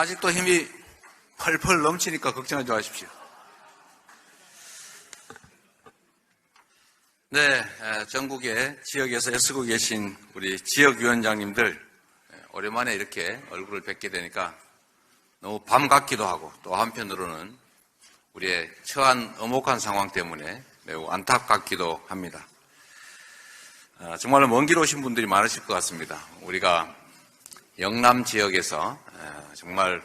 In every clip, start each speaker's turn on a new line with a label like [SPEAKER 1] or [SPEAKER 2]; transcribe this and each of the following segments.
[SPEAKER 1] 아직도 힘이 펄펄 넘치니까 걱정하지 마십시오. 네, 전국의 지역에서 애쓰고 계신 우리 지역위원장님들, 오랜만에 이렇게 얼굴을 뵙게 되니까 너무 밤 같기도 하고, 또 한편으로는 우리의 처한 엄혹한 상황 때문에 매우 안타깝기도 합니다. 정말로 먼 길 오신 분들이 많으실 것 같습니다. 우리가 영남 지역에서 정말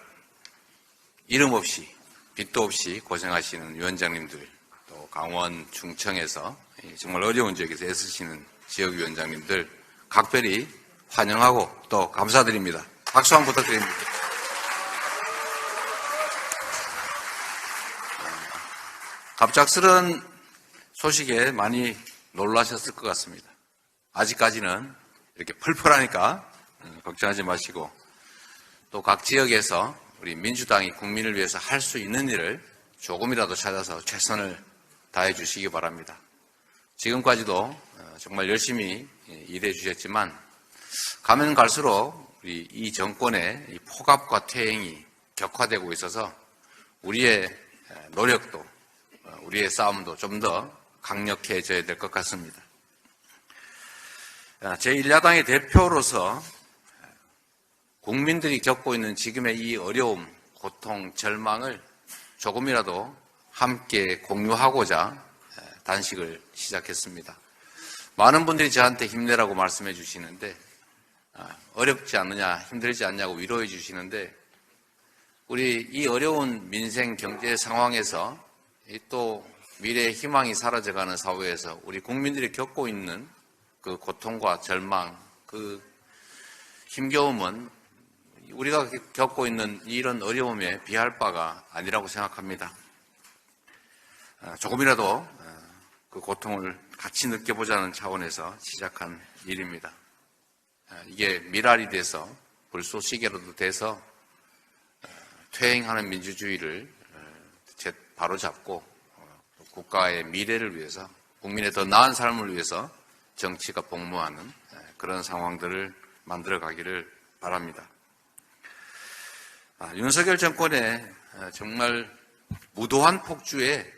[SPEAKER 1] 이름 없이, 빛도 없이 고생하시는 위원장님들, 또 강원 충청에서 정말 어려운 지역에서 애쓰시는 지역위원장님들 각별히 환영하고 또 감사드립니다. 박수 한번 부탁드립니다. 갑작스런 소식에 많이 놀라셨을 것 같습니다. 아직까지는 이렇게 펄펄하니까 걱정하지 마시고, 또 각 지역에서 우리 민주당이 국민을 위해서 할 수 있는 일을 조금이라도 찾아서 최선을 다해 주시기 바랍니다. 지금까지도 정말 열심히 일해 주셨지만 가면 갈수록 우리 이 정권의 이 폭압과 퇴행이 격화되고 있어서 우리의 노력도, 우리의 싸움도 좀 더 강력해져야 될 것 같습니다. 제1야당의 대표로서 국민들이 겪고 있는 지금의 이 어려움, 고통, 절망을 조금이라도 함께 공유하고자 단식을 시작했습니다. 많은 분들이 저한테 힘내라고 말씀해 주시는데, 어렵지 않느냐, 힘들지 않냐고 위로해 주시는데, 우리 이 어려운 민생 경제 상황에서 또 미래의 희망이 사라져가는 사회에서 우리 국민들이 겪고 있는 그 고통과 절망, 그 힘겨움은 우리가 겪고 있는 이런 어려움에 비할 바가 아니라고 생각합니다. 조금이라도 그 고통을 같이 느껴보자는 차원에서 시작한 일입니다. 이게 미랄이 돼서 불쏘시개로도 돼서 퇴행하는 민주주의를 바로잡고 국가의 미래를 위해서, 국민의 더 나은 삶을 위해서 정치가 복무하는 그런 상황들을 만들어가기를 바랍니다. 윤석열 정권의 정말 무도한 폭주에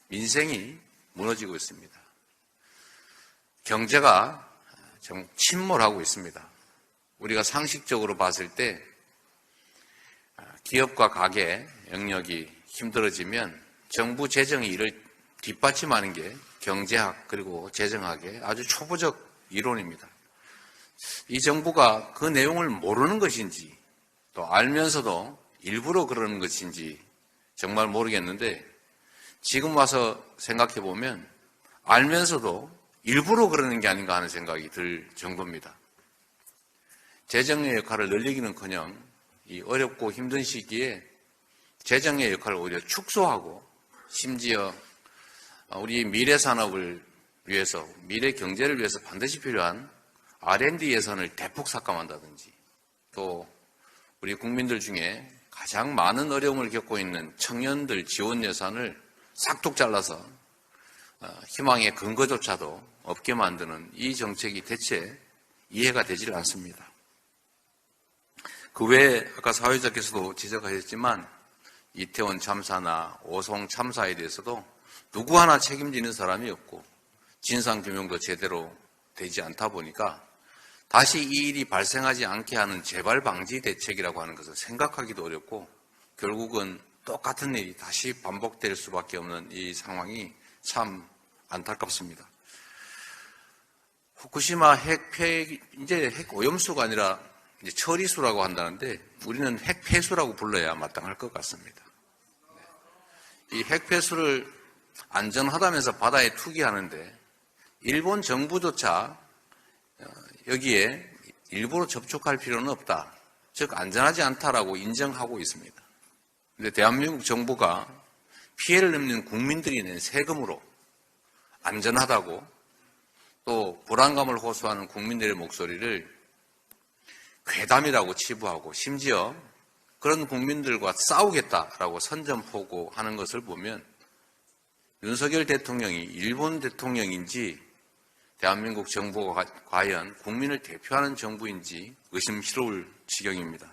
[SPEAKER 1] 민생이 무너지고 있습니다. 경제가 좀 침몰하고 있습니다. 우리가 상식적으로 봤을 때 기업과 가계 영역이 힘들어지면 정부 재정이 이를 뒷받침하는 게 경제학 그리고 재정학의 아주 초보적 이론입니다. 이 정부가 그 내용을 모르는 것인지 또 알면서도 일부러 그러는 것인지 정말 모르겠는데, 지금 와서 생각해 보면 알면서도 일부러 그러는 게 아닌가 하는 생각이 들 정도입니다. 재정의 역할을 늘리기는커녕 이 어렵고 힘든 시기에 재정의 역할을 오히려 축소하고, 심지어 우리 미래 산업을 위해서, 미래 경제를 위해서 반드시 필요한 R&D 예산을 대폭 삭감한다든지, 또 우리 국민들 중에 가장 많은 어려움을 겪고 있는 청년들 지원 예산을 싹둑 잘라서 희망의 근거조차도 없게 만드는 이 정책이 대체 이해가 되질 않습니다. 그 외에 아까 사회자께서도 지적하셨지만 이태원 참사나 오송 참사에 대해서도 누구 하나 책임지는 사람이 없고 진상규명도 제대로 되지 않다 보니까 다시 이 일이 발생하지 않게 하는 재발 방지 대책이라고 하는 것을 생각하기도 어렵고, 결국은 똑같은 일이 다시 반복될 수밖에 없는 이 상황이 참 안타깝습니다. 후쿠시마 이제 핵 오염수가 아니라 이제 처리수라고 한다는데 우리는 핵폐수라고 불러야 마땅할 것 같습니다. 이 핵폐수를 안전하다면서 바다에 투기하는데 일본 정부조차 여기에 일부러 접촉할 필요는 없다, 즉 안전하지 않다라고 인정하고 있습니다. 그런데 대한민국 정부가 피해를 입는 국민들이 낸 세금으로 안전하다고, 또 불안감을 호소하는 국민들의 목소리를 괴담이라고 치부하고, 심지어 그런 국민들과 싸우겠다라고 선전포고하는 것을 보면 윤석열 대통령이 일본 대통령인지 대한민국 정부가 과연 국민을 대표하는 정부인지 의심스러울 지경입니다.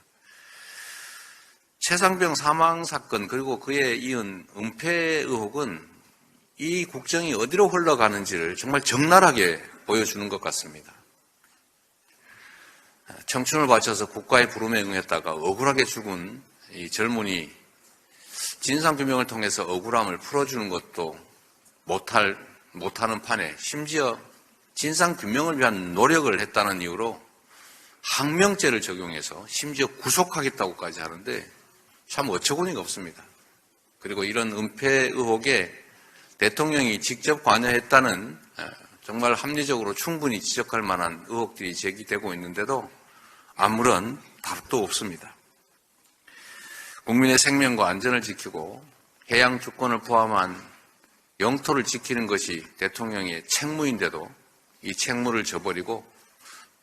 [SPEAKER 1] 최상병 사망 사건 그리고 그에 이은 은폐 의혹은 이 국정이 어디로 흘러가는지를 정말 적나라하게 보여주는 것 같습니다. 청춘을 바쳐서 국가의 부름에 응했다가 억울하게 죽은 이 젊은이 진상규명을 통해서 억울함을 풀어주는 것도 못하는 판에 심지어 진상규명을 위한 노력을 했다는 이유로 항명죄를 적용해서 심지어 구속하겠다고까지 하는데 참 어처구니가 없습니다. 그리고 이런 은폐 의혹에 대통령이 직접 관여했다는 정말 합리적으로 충분히 지적할 만한 의혹들이 제기되고 있는데도 아무런 답도 없습니다. 국민의 생명과 안전을 지키고 해양 주권을 포함한 영토를 지키는 것이 대통령의 책무인데도 이 책무를 저버리고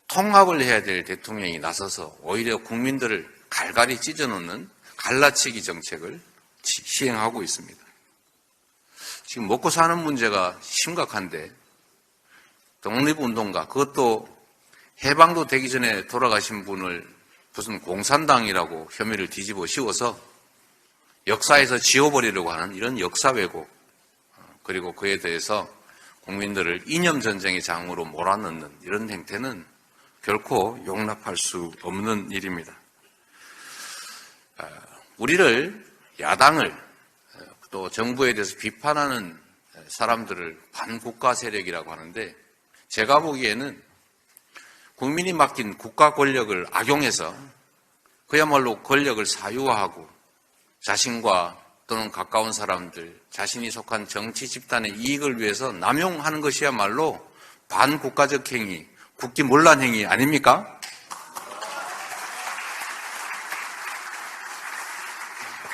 [SPEAKER 1] 통합을 해야 될 대통령이 나서서 오히려 국민들을 갈갈이 찢어놓는 갈라치기 정책을 시행하고 있습니다. 지금 먹고 사는 문제가 심각한데 독립운동가, 그것도 해방도 되기 전에 돌아가신 분을 무슨 공산당이라고 혐의를 뒤집어 씌워서 역사에서 지워버리려고 하는 이런 역사 왜곡, 그리고 그에 대해서 국민들을 이념전쟁의 장으로 몰아넣는 이런 행태는 결코 용납할 수 없는 일입니다. 우리를, 야당을, 또 정부에 대해서 비판하는 사람들을 반국가 세력이라고 하는데, 제가 보기에는 국민이 맡긴 국가 권력을 악용해서 그야말로 권력을 사유화하고 자신과 또는 가까운 사람들, 자신이 속한 정치 집단의 이익을 위해서 남용하는 것이야말로 반국가적 행위, 국기문란 행위 아닙니까?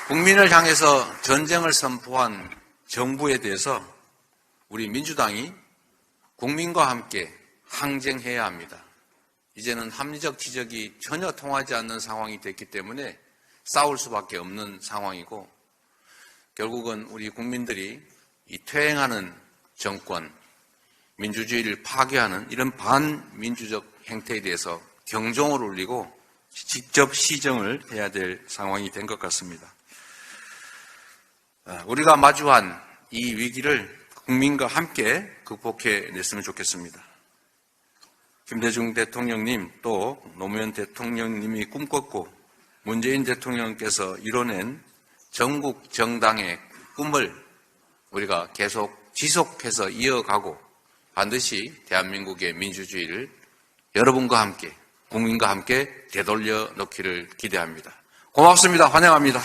[SPEAKER 1] 국민을 향해서 전쟁을 선포한 정부에 대해서 우리 민주당이 국민과 함께 항쟁해야 합니다. 이제는 합리적 지적이 전혀 통하지 않는 상황이 됐기 때문에 싸울 수밖에 없는 상황이고, 결국은 우리 국민들이 이 퇴행하는 정권, 민주주의를 파괴하는 이런 반민주적 행태에 대해서 경종을 울리고 직접 시정을 해야 될 상황이 된 것 같습니다. 우리가 마주한 이 위기를 국민과 함께 극복해냈으면 좋겠습니다. 김대중 대통령님, 또 노무현 대통령님이 꿈꿨고 문재인 대통령께서 이뤄낸 전국 정당의 꿈을 우리가 계속 지속해서 이어가고 반드시 대한민국의 민주주의를 여러분과 함께, 국민과 함께 되돌려 놓기를 기대합니다. 고맙습니다. 환영합니다.